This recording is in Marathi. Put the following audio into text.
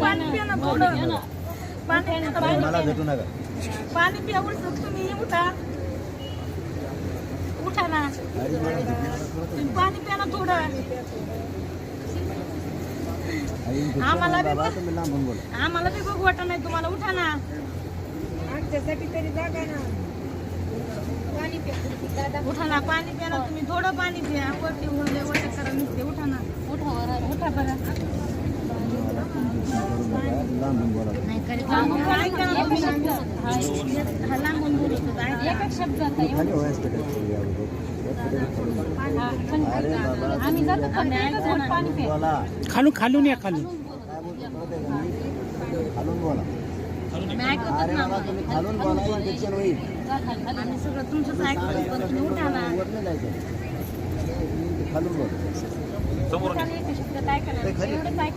पाणी प्या ना थोडं. पाणी मला भेटू नका. पाणी प्या. उलट तुम्ही उठा उठा ना. तुम्ही पाणी प्या ना थोडं. आम्हाला बी आम्हाला बी बघू वाटत नाही तुम्हाला. उठा ना. आमच्यासाठी तरी जागा ना. पाणी प्या. उठा ना. पाणी प्या ना तुम्ही. थोडं पाणी प्या. वरती होऊन वरती करा नुसते. उठा ना. उठा बरं. लांबून बोलत खालून खालून या खालून खालून बोला. अरे बाबा तुम्ही खालून बोला. इन्फेक्शन होईल. आम्ही सगळं तुमचंच ऐकतो. पण तुम्ही उठा ना. वर नाही जायचं. खालून बोला. काय करायचं.